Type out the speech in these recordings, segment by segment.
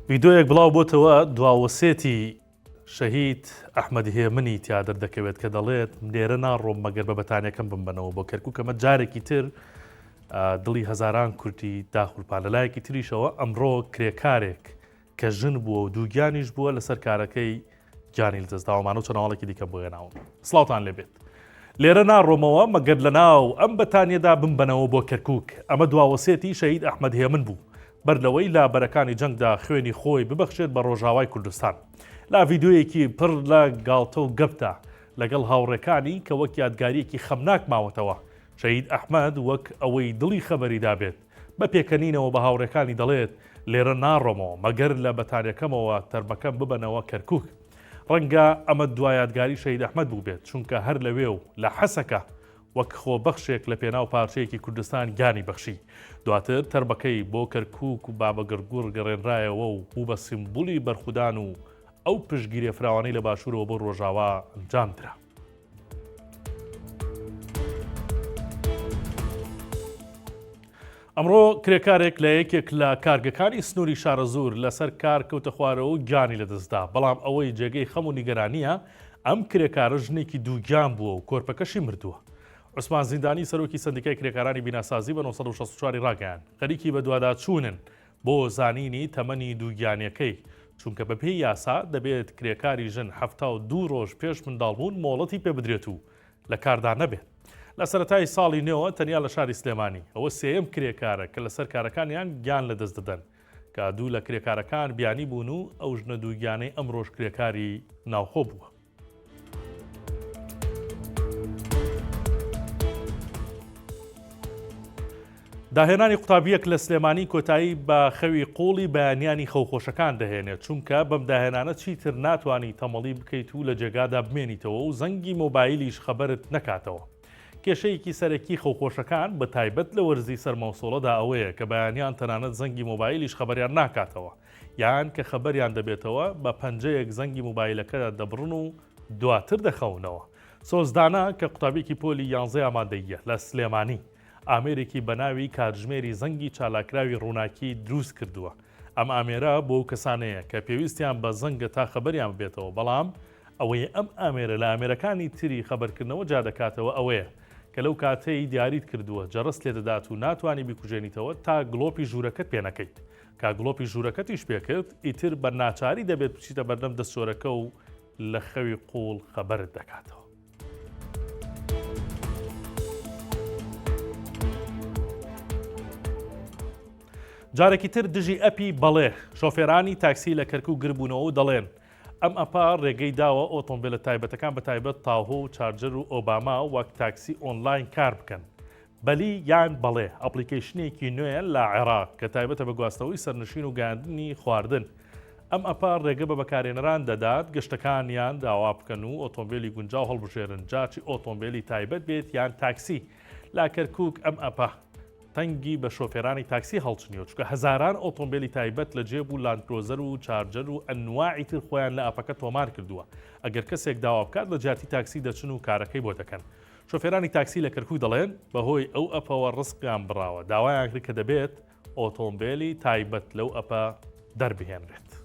ڤیدۆیەک بڵاو بۆتەوە دواوەسێتی شەهید ئەحمەد هێمنی تیا دەردەکەوێت کە دەڵێت لێرە ناڕۆم مەگەر بە بەتانیەکەم بمبنەوە بۆ کەرکووک ئەمە جارێکی تر دڵی هەزاران کورتی داخورپان لەلایەکی تریشەوە ئەمڕۆ کرێکارێک کە ژن بووە و دووگیانیش بووە لەسەر کارەکەی گیانی لەدەستداوەمان و چەناوەڵێکی دیکە بۆ هێناوە. سڵاوتان لێبێت. لێرە ناڕۆمەوە مەگەر لە ناو ئەم بەتانیەدا بمبنەوە بۆ کەرکووک. ئەمە دواوەسێتی شەهید ئەحمەد هێمن بوو. بەر لەوەی لا بەرەکانی جەنگدا خوێنی خۆی ببەخشێت بە ڕۆژاوای کوردستان. لا ڤیدۆیەکی پڕ لە گاڵتە و گەپتە لەگەڵ هاوڕێکانی کە وەک یادگاریەکی خەمناک ماوەتەوە. شەهید ئەحمەد وەک ئەوەی دڵی خەبەریدا بێت بە پێکەنینەوە بە هاوڕێکانی دەڵێت لێرە ناڕۆمەوە مەگەر لە بەتانیەکەمەوە تەرمەکەم ببەنەوە کەرکووک. ڕەنگە ئەمە دوای یادگاری شەهید ئەحمەد بوو بێت چونکە هەر لەوێ و لە حەسەکە وەک خۆبەخشێک لە پێناو پارچەیەکی کوردستان گیانی بەخشی. دواتر تەربەکەی بۆ کەرکووک و بابەگرگوڕ گەڕێنرایەوە و بوو بە سیمبولی بەرخودان و ئەو پشتگیری فراوانەی لە باشوورەوە بۆ ڕۆژاوا ئەنجامدرا. ئەمڕۆ کرێکارێک لە یەکێک لە کارگەکانی سنووری شارە زوور لەسەر کار کەوتە خوارەوە و گیانی لەدەستدا. بەڵام ئەوەی جێگەی خەم و نیگەرانیە ئەم کرێکارە ژنێکی دووگیان بووە و کۆرپەکەشی مردووە. عوسمان زیندانی سەرۆکی سندیکای کرێکارانی بیناسازی بە 1964 ڕاگەیان خەریکی بە دوواداچوونن بۆ زانینی تەمەنی دووگیانیەکەی چونکە بەپێی یاسا دەبێت کرێکاری ژن 72 ڕۆژ پێش منداڵبوون مۆڵەتی پێ بدرێت و لە کاردا نەبێت. لە سەرەتای ساڵی نوێەوە تەنیا لە شاری سلێمانی ئەوە سێەم کرێکارە کە لەسەر کارەکانیان گیان لەدەست دەدەن کە دوو لە کرێکارەکان بیانی بوون و ئەو ژنە دووگیانەی ئەم ڕۆژ کرێکاری ناوخۆ بووە. داهێنانی قوتابیەک لە سلێمانی کۆتایی بە خەوی قوڵی بەیانیانی خەوخۆشەکان دەهێنێت چونکە بەم داهێنانە چیتر ناتوانانی تەمەڵی بکەیت و لە جێگادا بمێنیتەوە و زەنگی مۆبایلیش خەبەرت نەکاتەوە. کێشەیەکی سەرەکی خەوخۆشەکان بە تایبەت لە وەرزی سەرمەوسۆڵەدا ئەوەیە کە بەیانیان تەنانەت زەنگی مۆبایلیش خەبەریان ناکاتەوە یان کە خەبەریان دەبێتەوە بە پەنجەیەک زەنگی مۆبایلەکە دەبڕن و دواتر دەخەونەوە. سۆزدانە کە قوتابێکی پۆلی 11 ئامادەیە لە سلێمانی ئامێرێکی بەناوی کاتژمێری زەنگی چالاکراوی ڕووناکی دروست کردووە. ئەم ئامێرە بۆ کەسانەیە کە پێویستیان بە زەنگە تا خەبەریان بێتەوە بەڵام ئەوەیە ئەم ئامێرە لە ئامێرەکانی تری خەبەرکردنەوە جا دەکاتەوە ئەوەیە کە لەو کاتەی دیاریت کردووە جەڕست لێ دەدات و ناتوانانی بیکوژێنیتەوە تا گڵۆپی ژوورەکەت پێ نەکەیت. کا گڵۆپی ژوورەکەتیش پێکرد ئیتر بە ناچاری دەبێت بچیتە بەردەم دەستۆرەکە و لە خەوی قوڵ خەبەرت دەکاتەوە. جارێکی تر دژی ئەپی بەڵێ شۆفێرانی تاکسی لە کەرکووک گربوونەوە و دەڵێن ئەم ئەپا ڕێگەی داوە ئۆتۆمبیلە تایبەتەکان بە تایبەت تاهۆ و چارجەر و ئۆباما وەک تاکسی ئۆنلاین کار بکەن. بەلی یان بەڵێ ئەپلیکیشنێکی نوێیە لە عێراق کە تایبەتە بە گواستنەوەی سەرنشین و گاندنی خواردن. ئەم ئەپا ڕێگە بە بەکارێنەران دەدات گەشتەکانیان داوا بکەن و ئۆتۆمبیلی گونجاو هەڵبژێرن جاچی ئۆتۆمبیلی تایبەت بێت یان تاکسی. لا کەرکووک ئەم ئەپا تەنگی بە شۆفێرانی تاکسی هەڵچنیەوە چکە هەزاران ئۆتۆمبیلی تایبەت لە جێب و لاندکرۆزەر و چارجەر و ئەنواعی تر خۆیان لە ئەپەکە تۆمار کردووە. ئەگەر کەسێک داوا بکات لە جیاتی تاکسی دەچن و کارەکەی بۆ دەکەن. شۆفێرانی تاکسی لە کەرکووک دەڵێن بەهۆی ئەو ئەپەوە ڕزقیان بڕاوە داوایان کرد کە دەبێت ئۆتۆمبیلی تایبەت لەو ئەپە دەربهێنرێت.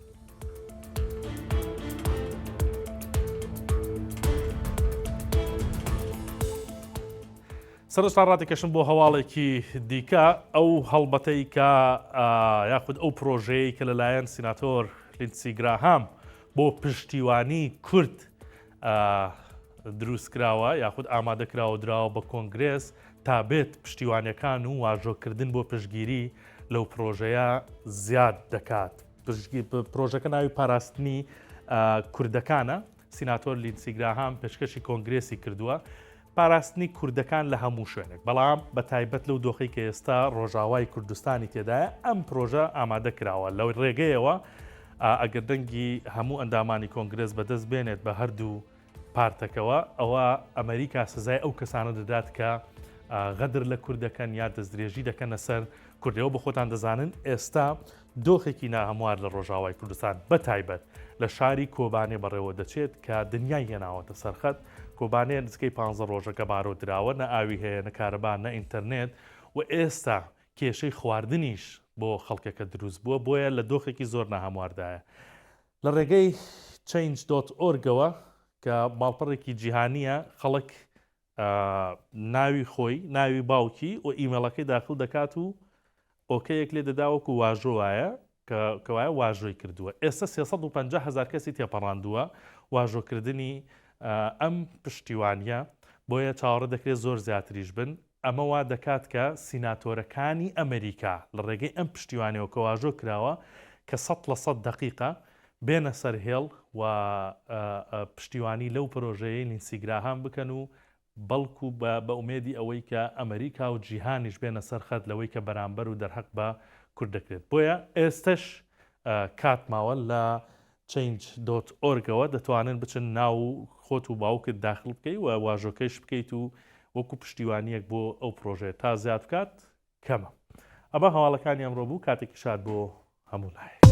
سەرستا ڕاتێکەشم بۆ هەواڵێکی دیکە ئەو هەڵبەتەی کە یاخود ئەو پرۆژەیە کە لەلایەن سیناتۆر لیندسی گراهام بۆ پشتیوانی کورد دروستکراوە یاخود ئامادەکراوە دراوە بە کۆنگرێس تا بێت پشتیوانیەکان و واژۆکردن بۆ پشتگیری لەو پرۆژەیە زیاد دەکات. پرۆژەکە ناوی پاراستنی کوردەکانە. سیناتۆر لیندسی گراهام پێشکەشی کۆنگرێسی کردووە پاراستنی کوردەکان لە هەموو شوێنێک بەڵام بە تایبەت لەو دۆخی کە ئێستا ڕۆژاوای کوردستانی تێدایە ئەم پرۆژە ئامادە کراوە لەو ڕێگەیەوە ئەگەر دەنگی هەموو ئەندامانی کۆنگرێس بەدەست بێنێت بە هەردوو پارتەکەوە ئەوە ئەمریکا سزای ئەو کەسانە دەدات کە غەدر لە کوردەکەن یا دەستدرێژی دەکەنە سەر کوردەوە بە خۆتان دەزانن ئێستا دۆخێکی ناهەموار لە ڕۆژاوای کوردستان بە تایبەت لە شاری کۆبانێ بەڕێوە دەچێت کە دنیای هێناوەتە سەرخەت. کۆبانەیە نزیکەی 15 ڕۆژەکە بارۆ دراوە نە ئاوی هەیە نە کارەبان نە ئینتەرنێت و ئێستا کێشەی خواردنیش بۆ خەڵکەکە دروست بووە، بۆیە لە دۆخێکی زۆر ناهەمواردایە. لە ڕێگەی change.org-ەوە کە باڵپەڕێکی جیهانیە، خەڵک ناوی خۆی، ناوی باوکی و ئیمێڵەکەی داخل دەکات و ئۆکەیەک لێ دەداوەکو واژۆوایە کەوایە واژۆی کردووە. ئێستا 350,000 کەسی تێپەڕاندووە واژۆکردنی ئەم پشتیوانیە، بۆیە چاوەڕە دەکرێت زۆر زیاتریش بن. ئەمە وا دەکات کە سیناتۆرەکانی ئەمریکا لە ڕێگەی ئەم پشتیوانیەوە کە واژۆ کراوە کە 100% دقیقە بێنە سەر هێڵ و پشتیوانی لەو پرۆژەیە لینسی گراهام بکەن و بەڵکو بە ئومێدی ئەوەی کە ئەمریکا و جیهانیش بێنە سەر خەت لەوەی کە بەرامبەر و دەرحەق بە کورد دەکرێت. بۆیە ئێستش کاتماوە لە change.org-ەوە دەتوانن بچن ناو خۆت و باوکت داخل بکەیت و واژۆکەیش بکەیت و وەکو پشتیوانیەک بۆ ئەو پرۆژێ تا زیاد بکات کەمە. ئەمە هەواڵەکانی ئەمڕۆ بوو، کاتێکی شاد بۆ هەموو لایەک.